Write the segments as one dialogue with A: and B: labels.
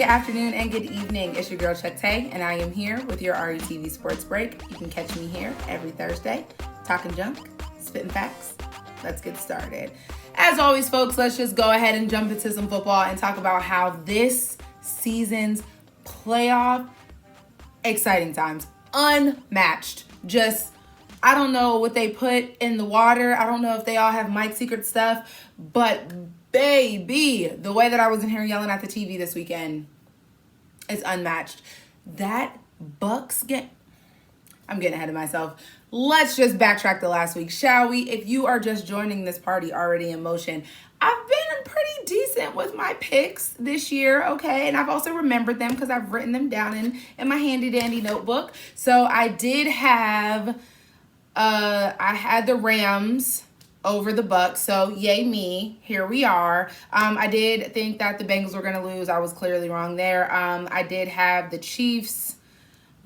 A: afternoon, and good evening. It's your girl ChucTayyy, and I am here with your RETV Sports Break. You can catch me here every Thursday, talking junk, spitting facts. Let's get started. As always, folks, let's just go ahead and jump into some football and talk about how this season's playoff, exciting times, unmatched. Just, I don't know what they put in the water. I don't know if they all have Mike Secret stuff, but baby, the way that I was in here yelling at the TV this weekend is unmatched. That Bucks game, I'm getting ahead of myself. Let's just backtrack to last week, shall we? If you are just joining this party already in motion, I've been pretty decent with my picks this year, okay? And I've also remembered them because I've written them down in my handy dandy notebook. So I did have, I had the Rams over the Bucks, so yay me. Here we are. I did think that the Bengals were going to lose. I was clearly wrong there. I did have the Chiefs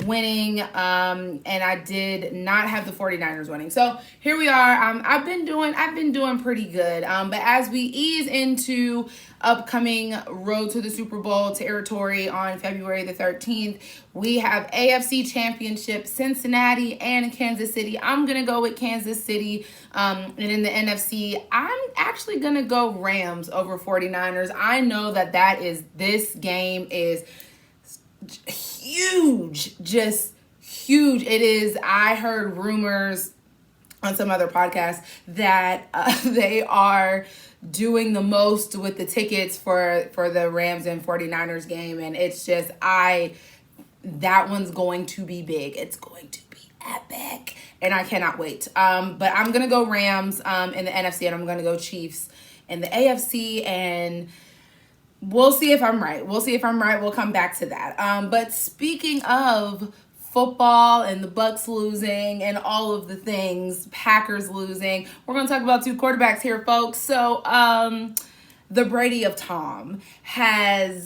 A: winning, and I did not have the 49ers winning. So here we are. I've been doing pretty good. But as we ease into upcoming road to the Super Bowl territory on February the 13th, we have AFC Championship, Cincinnati and Kansas City. I'm going to go with Kansas City. And in the NFC, I'm actually going to go Rams over 49ers. I know that this game is huge, just huge. It is. I heard rumors on some other podcasts that they are doing the most with the tickets for the Rams and 49ers game, and it's just that one's going to be big. It's going to be epic, and I cannot wait. But I'm gonna go Rams in the NFC, and I'm gonna go Chiefs in the AFC, and we'll see if I'm right. We'll come back to that. But speaking of football and the Bucks losing and all of the things, Packers losing, we're going to talk about two quarterbacks here, folks. So the Brady of Tom has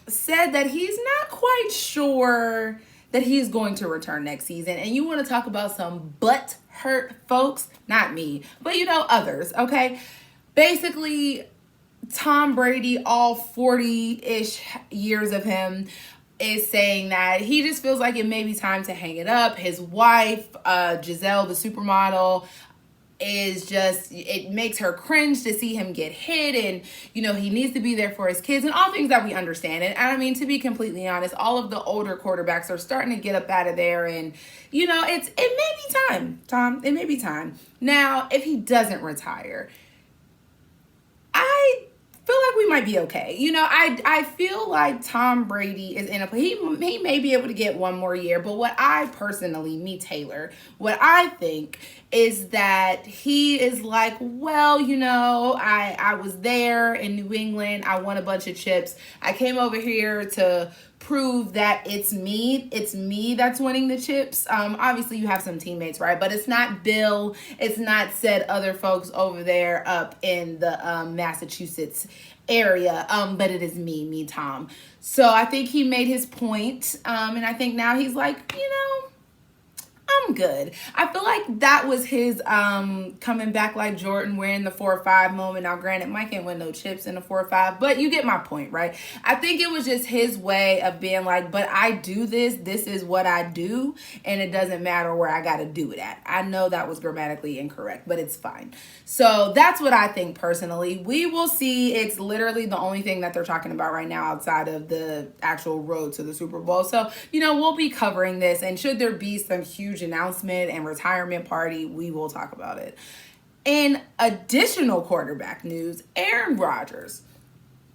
A: said that he's not quite sure that he's going to return next season. And you want to talk about some butt hurt folks? Not me, but others, okay? Basically, Tom Brady, all 40-ish years of him, is saying that he just feels like it may be time to hang it up. His wife, Giselle, the supermodel, it makes her cringe to see him get hit, and he needs to be there for his kids and all things that we understand. And I mean, to be completely honest, all of the older quarterbacks are starting to get up out of there, and it may be time, Tom. It may be time. Now, if he doesn't retire, I feel like we might be okay. I feel like Tom Brady is in he may be able to get one more year, but what I personally, Taylor, what I think is that he is like, well, I was there in New England. I won a bunch of chips. I came over here to prove that it's me that's winning the chips. Obviously you have some teammates, right? But it's not Bill. It's not said other folks over there up in the Massachusetts area. But it is me, Tom. So I think he made his point. And I think now he's like, I'm good. I feel like that was his coming back like Jordan wearing the 4-5 moment. Now, granted, Mike ain't win no chips in the 4-5, but you get my point, right? I think it was just his way of being like, but I do this. This is what I do, and it doesn't matter where I got to do it at. I know that was grammatically incorrect, but it's fine. So that's what I think personally. We will see. It's literally the only thing that they're talking about right now outside of the actual road to the Super Bowl. So, we'll be covering this, and should there be some huge announcement and retirement party, we will talk about it. In additional quarterback news, Aaron Rodgers.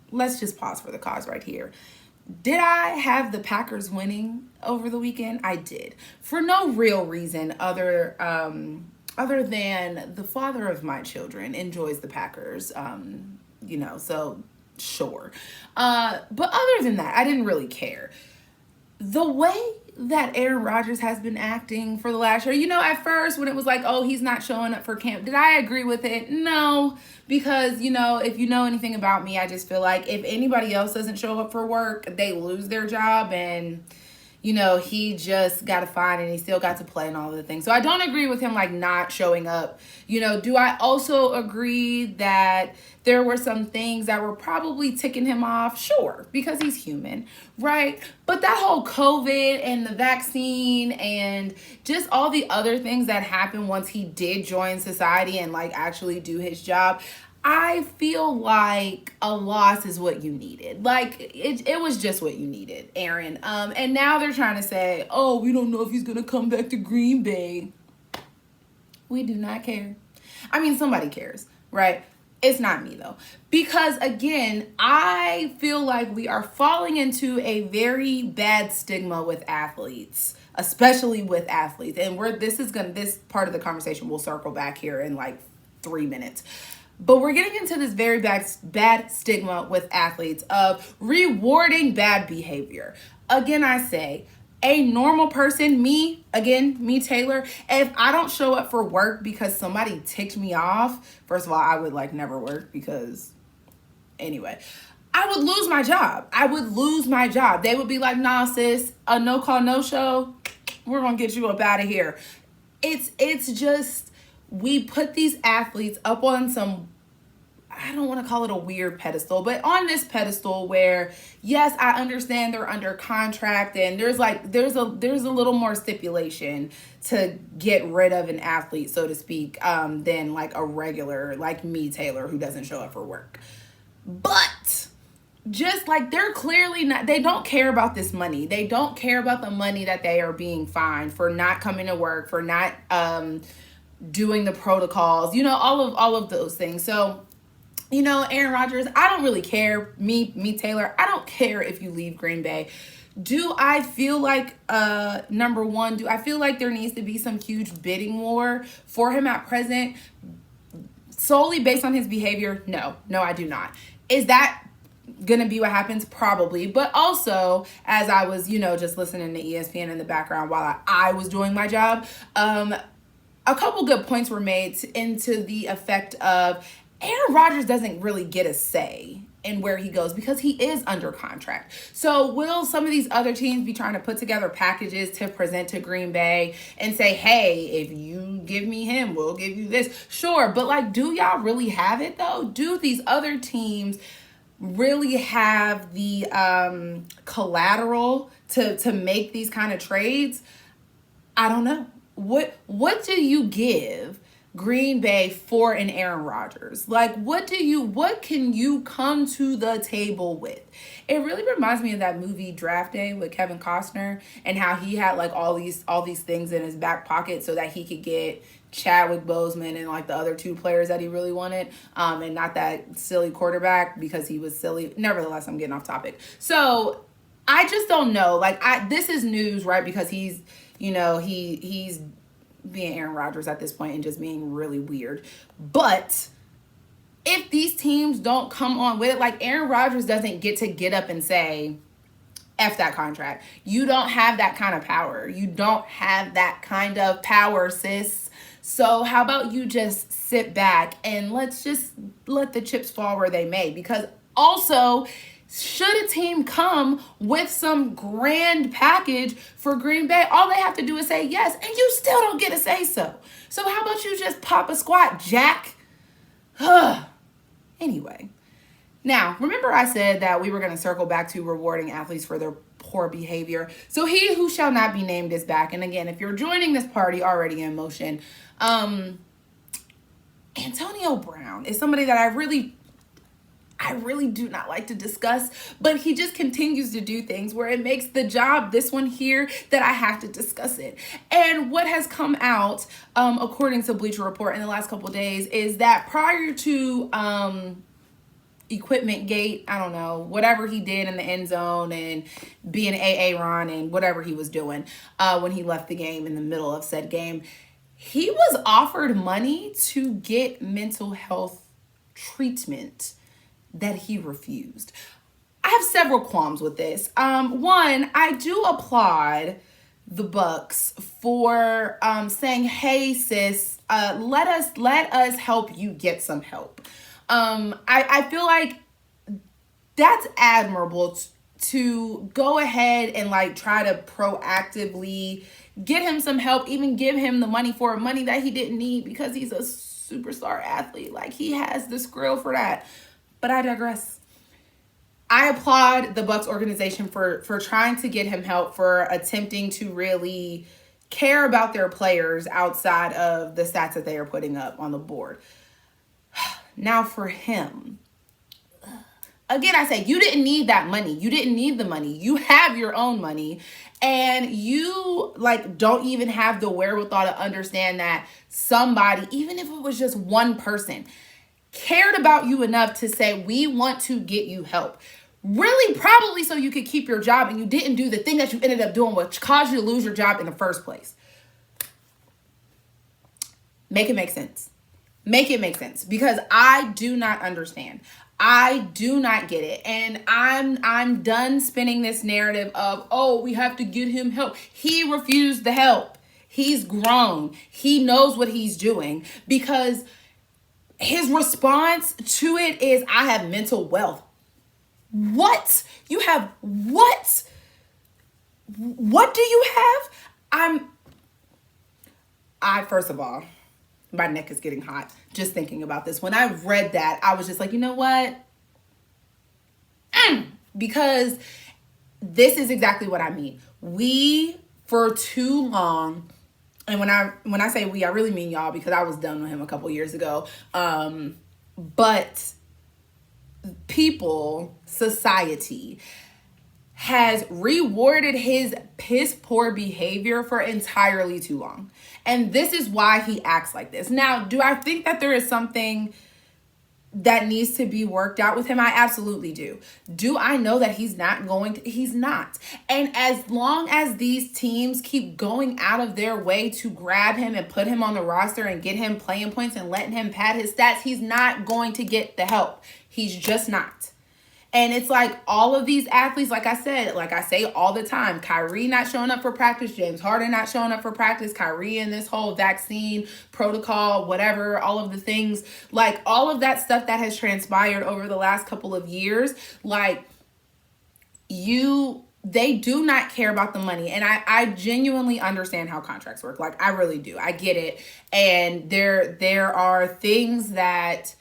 A: Let's just pause for the cause right here. Did I have the Packers winning over the weekend? I did. For no real reason other than the father of my children enjoys the Packers, so sure. But other than that, I didn't really care. The way that Aaron Rodgers has been acting for the last year, at first when it was like, oh, he's not showing up for camp, did I agree with it? No, because, if you know anything about me, I just feel like if anybody else doesn't show up for work, they lose their job. And, he just got a fine and he still got to play and all of the things. So I don't agree with him like not showing up. Do I also agree that there were some things that were probably ticking him off? Sure, because he's human, right? But that whole COVID and the vaccine and just all the other things that happened once he did join society and like actually do his job, I feel like a loss is what you needed. Like it was just what you needed, Aaron. And now they're trying to say, oh, we don't know if he's gonna come back to Green Bay. We do not care. I mean, somebody cares, right? It's not me though. Because again, I feel like we are falling into a very bad stigma with athletes, especially with athletes. And this part of the conversation will circle back here in like 3 minutes. But we're getting into this very bad stigma with athletes of rewarding bad behavior. Again, I say, a normal person, me, Taylor, if I don't show up for work because somebody ticked me off, first of all, I would like never work because anyway, I would lose my job. They would be like, nah, sis, a no call, no show, we're going to get you up out of here. It's just, we put these athletes up on some, I don't want to call it a weird pedestal, but on this pedestal where, yes, I understand they're under contract and there's a little more stipulation to get rid of an athlete, so to speak, than like a regular, like me, Taylor, who doesn't show up for work. But just like they're clearly not, they don't care about this money. They don't care about the money that they are being fined for not coming to work, for not doing the protocols, all of those things. So, Aaron Rodgers, I don't really care. Me, Taylor, I don't care if you leave Green Bay. Do I feel like, number one, do I feel like there needs to be some huge bidding war for him at present? Solely based on his behavior? No, I do not. Is that going to be what happens? Probably. But also, as I was, just listening to ESPN in the background while I was doing my job, a couple good points were made into the effect of Aaron Rodgers doesn't really get a say in where he goes because he is under contract. So will some of these other teams be trying to put together packages to present to Green Bay and say, hey, if you give me him, we'll give you this? Sure, but like, do y'all really have it though? Do these other teams really have the collateral to make these kind of trades? I don't know. What do you give Green Bay for an Aaron Rodgers? Like, what can you come to the table with? It really reminds me of that movie Draft Day with Kevin Costner and how he had like all these things in his back pocket so that he could get Chadwick Boseman and like the other two players that he really wanted, and not that silly quarterback because he was silly. Nevertheless, I'm getting off topic. So I just don't know. Like, this is news, right? Because he's being Aaron Rodgers at this point and just being really weird. But if these teams don't come on with it, like Aaron Rodgers doesn't get up and say, F that contract. You don't have that kind of power. You don't have that kind of power, sis. So how about you just sit back and let's just let the chips fall where they may? Because also, should a team come with some grand package for Green Bay, all they have to do is say yes, and you still don't get to say so. So how about you just pop a squat, Jack? Anyway. Now, remember I said that we were going to circle back to rewarding athletes for their poor behavior. So he who shall not be named is back. And again, if you're joining this party already in motion, Antonio Brown is somebody that I really do not like to discuss, but he just continues to do things where it makes the job, this one here, that I have to discuss it. And what has come out, according to Bleacher Report in the last couple of days, is that prior to Equipment Gate, I don't know, whatever he did in the end zone and being Aaron and whatever he was doing when he left the game in the middle of said game, he was offered money to get mental health treatment that he refused. I have several qualms with this. One, I do applaud the Bucks for saying, hey sis, let us help you get some help. I feel like that's admirable to go ahead and like try to proactively get him some help, even give him the money for money that he didn't need because he's a superstar athlete. Like, he has the skrill for that. But I digress. I applaud the Bucks organization for trying to get him help, for attempting to really care about their players outside of the stats that they are putting up on the board. Now for him, again, I say, you didn't need that money. You didn't need the money. You have your own money, and you like don't even have the wherewithal to understand that somebody, even if it was just one person, cared about you enough to say, we want to get you help. Really, probably so you could keep your job, and you didn't do the thing that you ended up doing, which caused you to lose your job in the first place. Make it make sense. Make it make sense, because I do not understand. I do not get it. And I'm done spinning this narrative of, oh, we have to get him help. He refused the help. He's grown. He knows what he's doing, because his response to it is, I have mental wealth. What? You have what? What do you have? First of all, my neck is getting hot just thinking about this. When I read that, I was just like, you know what? Because this is exactly what I mean. We, for too long, and when I say we, I really mean y'all, because I was done with him a couple years ago. But people, society, has rewarded his piss poor behavior for entirely too long. And this is why he acts like this. Now, do I think that there is something that needs to be worked out with him? I absolutely do. Do I know that he's not going to? He's not. And as long as these teams keep going out of their way to grab him and put him on the roster and get him playing points and letting him pad his stats, he's not going to get the help. He's just not. And it's like all of these athletes, like I say all the time, Kyrie not showing up for practice, James Harden not showing up for practice, Kyrie and this whole vaccine protocol, whatever, all of the things, like all of that stuff that has transpired over the last couple of years, like they do not care about the money. And I genuinely understand how contracts work. Like, I really do. I get it. And there are things that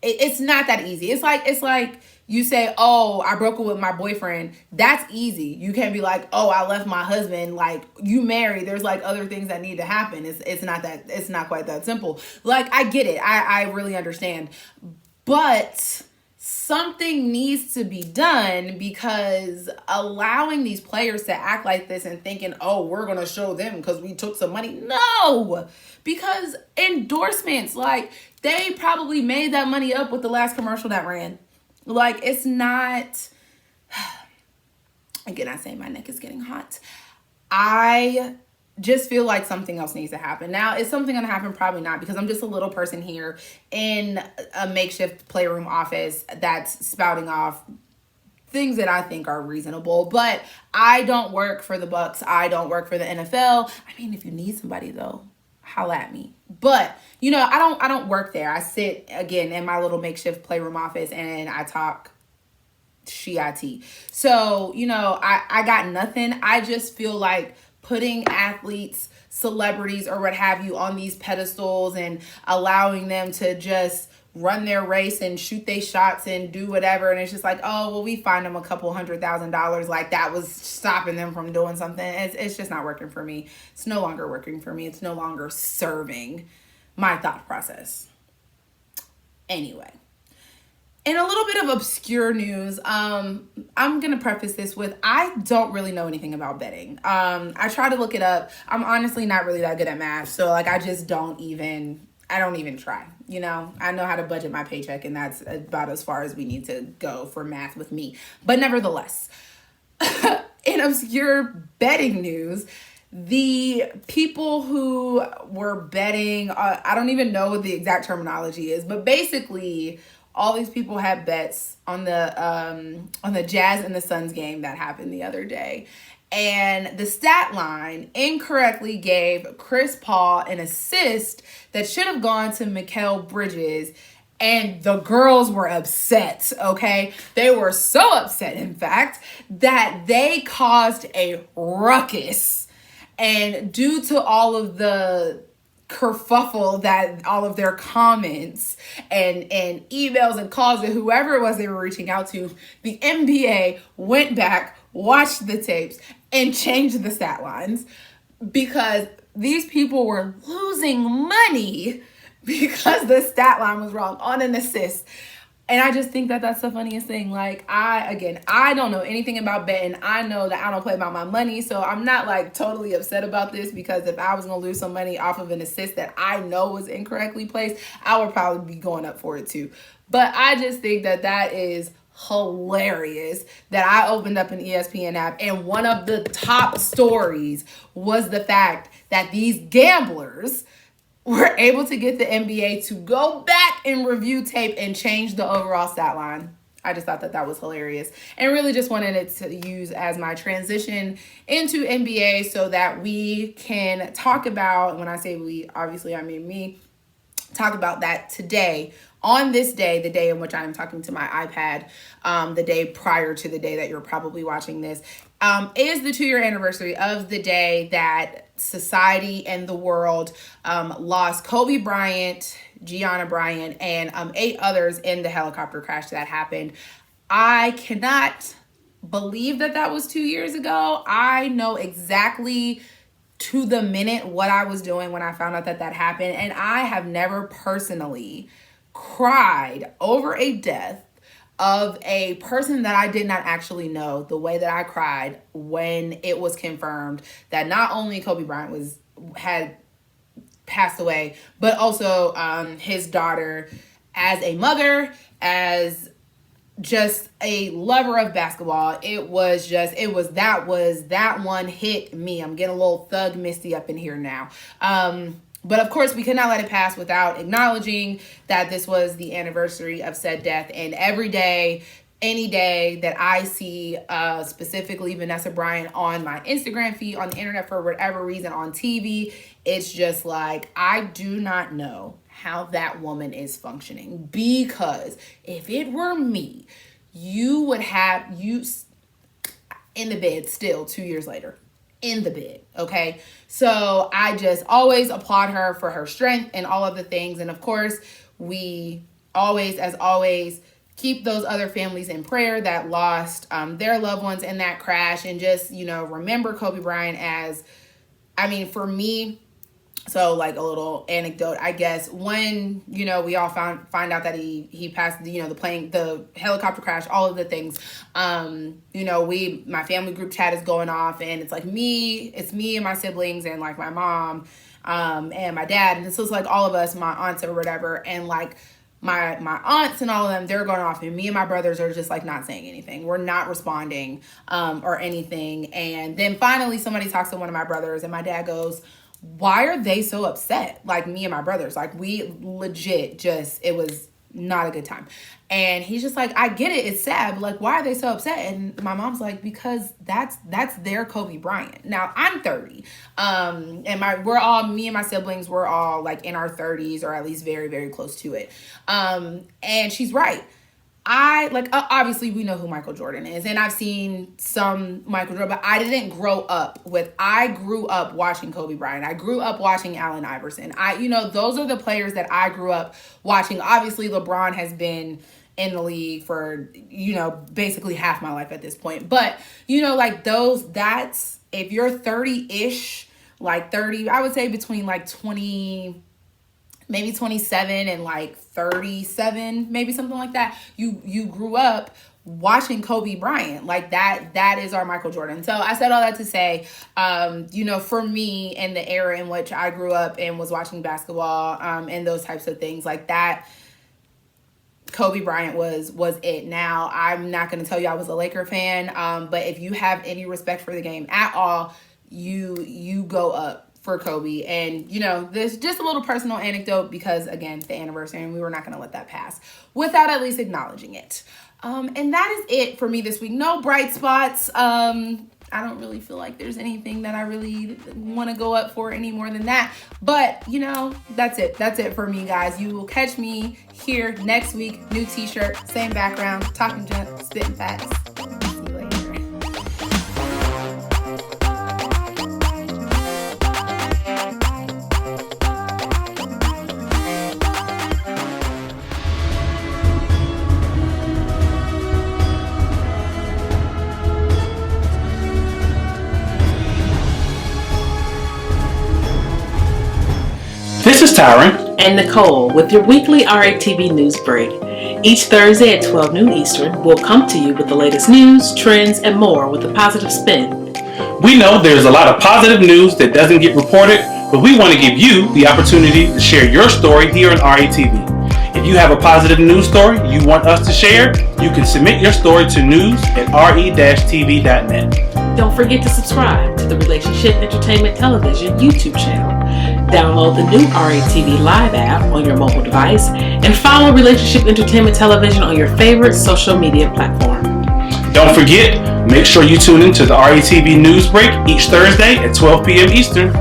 A: it's not that easy. It's like you say, oh, I broke up with my boyfriend. That's easy. You can't be like, oh, I left my husband. Like, you married. There's like other things that need to happen. It's not quite that simple. Like, I get it. I really understand. But something needs to be done, because allowing these players to act like this and thinking, oh, we're going to show them because we took some money. No, because endorsements, like, they probably made that money up with the last commercial that ran. Like, it's not, again, I say my neck is getting hot. I just feel like something else needs to happen. Now, is something going to happen? Probably not, because I'm just a little person here in a makeshift playroom office that's spouting off things that I think are reasonable. But I don't work for the Bucks. I don't work for the NFL. I mean, if you need somebody, though, holla at me. But, you know, I don't work there. I sit, again, in my little makeshift playroom office, and I talk shit. So, you know, I got nothing. I just feel like putting athletes, celebrities, or what have you on these pedestals and allowing them to just run their race and shoot their shots and do whatever. And it's just like, oh, well, we fined them a couple $100,000. Like, that was stopping them from doing something. It's just not working for me. It's no longer working for me. It's no longer serving my thought process. Anyway, in a little bit of obscure news, I'm going to preface this with, I don't really know anything about betting. I try to look it up. I'm honestly not really that good at math. So, like, I don't even try. You know, I know how to budget my paycheck, and that's about as far as we need to go for math with me. But nevertheless, in obscure betting news, the people who were betting, I don't even know what the exact terminology is, but basically all these people had bets on the Jazz and the Suns game that happened the other day. And the stat line incorrectly gave Chris Paul an assist that should have gone to Mikal Bridges. And the girls were upset, okay? They were so upset, in fact, that they caused a ruckus. And due to all of the kerfuffle, that all of their comments and emails and calls and whoever it was they were reaching out to, the NBA went back, watched the tapes, and changed the stat lines because these people were losing money because the stat line was wrong on an assist. And I just think that that's the funniest thing. Like, I don't know anything about betting. I know that I don't play about my money. So I'm not like totally upset about this, because if I was going to lose some money off of an assist that I know was incorrectly placed, I would probably be going up for it too. But I just think that that is hilarious that I opened up an ESPN app and one of the top stories was the fact that these gamblers were able to get the NBA to go back and review tape and change the overall stat line. I just thought that that was hilarious and really just wanted it to use as my transition into NBA so that we can talk about, when I say we, obviously I mean me, talk about that today, on this day, the day in which I am talking to my iPad, the day prior to the day that you're probably watching this, is the 2-year anniversary of the day that society and the world lost Kobe Bryant, Gianna Bryant, and 8 others in the helicopter crash that happened. I cannot believe that that was 2 years ago. I know exactly to the minute what I was doing when I found out that that happened. And I have never personally cried over a death of a person that I did not actually know the way that I cried when it was confirmed that not only Kobe Bryant had passed away, but also his daughter, as a mother, as just a lover of basketball. That one hit me. I'm getting a little Thug Misty up in here now. But of course, we could not let it pass without acknowledging that this was the anniversary of said death. And every day, any day that I see specifically Vanessa Bryant on my Instagram feed, on the internet, for whatever reason, on TV, it's just like, I do not know how that woman is functioning. Because if it were me, you would have you in the bed still 2 years later. In the bed, okay? So I just always applaud her for her strength and all of the things. And of course, we always, as always, keep those other families in prayer that lost their loved ones in that crash. And just, remember Kobe Bryant as, for me, so like a little anecdote, I guess, when, we all find out that he passed, the helicopter crash, all of the things, my family group chat is going off, and it's like me and my siblings and like my mom, and my dad. And so it's like all of us, my aunts or whatever. And like my aunts and all of them, they're going off, and me and my brothers are just like not saying anything. We're not responding, or anything. And then finally somebody talks to one of my brothers, and my dad goes, why are they so upset? Like, me and my brothers, like, we legit it was not a good time. And he's just like, I get it, it's sad, but like, why are they so upset? And my mom's like, because that's their Kobe Bryant. Now I'm 30. And me and my siblings, we're all like in our 30s, or at least very, very close to it. And she's right. Obviously we know who Michael Jordan is, and I've seen some Michael Jordan, but I grew up watching Kobe Bryant. I grew up watching Allen Iverson. Those are the players that I grew up watching. Obviously LeBron has been in the league for, basically half my life at this point. But, that's, if you're 30-ish, like 30, I would say between like 20, maybe 27 and like 37, maybe something like that. You grew up watching Kobe Bryant. Like that is our Michael Jordan. So I said all that to say, for me, in the era in which I grew up and was watching basketball, and those types of things like that, Kobe Bryant was it. Now, I'm not going to tell you I was a Laker fan, but if you have any respect for the game at all, you go up for Kobe. And, there's just a little personal anecdote because, again, the anniversary, and we were not going to let that pass without at least acknowledging it. And that is it for me this week. No bright spots. I don't really feel like there's anything that I really want to go up for any more than that. But, that's it. That's it for me, guys. You will catch me here next week. New t-shirt, same background, talking junk, spitting facts. See you later.
B: This is Tyron
C: and Nicole with your weekly RETV News Break. Each Thursday at 12 noon Eastern, we'll come to you with the latest news, trends, and more with a positive spin.
B: We know there's a lot of positive news that doesn't get reported, but we want to give you the opportunity to share your story here on RETV. If you have a positive news story you want us to share, you can submit your story to news@re-tv.net.
C: Don't forget to subscribe to the Relationship Entertainment Television YouTube channel. Download the new RETV Live app on your mobile device and follow Relationship Entertainment Television on your favorite social media platform.
B: Don't forget, make sure you tune into the RETV News Break each Thursday at 12 p.m. Eastern.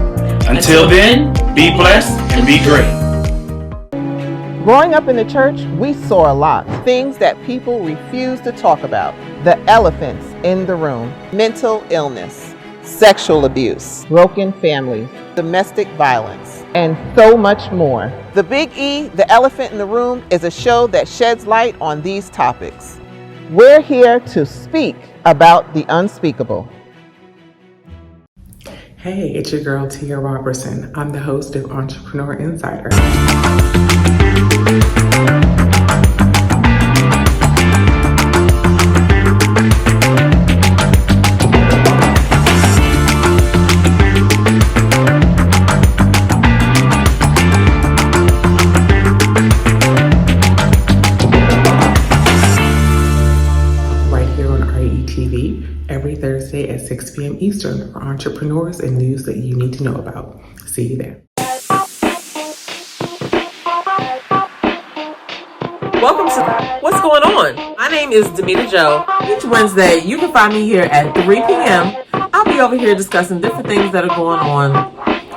B: Until then, be blessed and be great.
D: Growing up in the church, we saw a lot. Things that people refuse to talk about. The elephants in the room. Mental illness, sexual abuse, broken families, domestic violence, and so much more. The Big E, The Elephant in the Room, is a show that sheds light on these topics. We're here to speak about the unspeakable.
E: Hey, it's your girl Tia Robertson. I'm the host of Entrepreneur Insider. Every Thursday at 6 p.m. Eastern for entrepreneurs and news that you need to know about. See you there.
F: Welcome to What's Going On? My name is Demita Joe. Each Wednesday, you can find me here at 3 p.m. I'll be over here discussing different things that are going on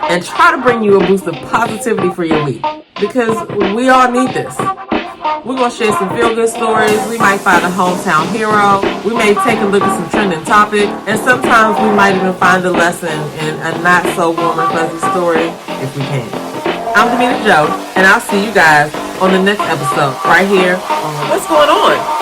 F: and try to bring you a boost of positivity for your week because we all need this. We're going to share some feel-good stories. We might find a hometown hero. We may take a look at some trending topic. And sometimes we might even find a lesson in a not-so-warm and fuzzy story if we can. I'm Demita Joe, and I'll see you guys on the next episode right here on What's Going On?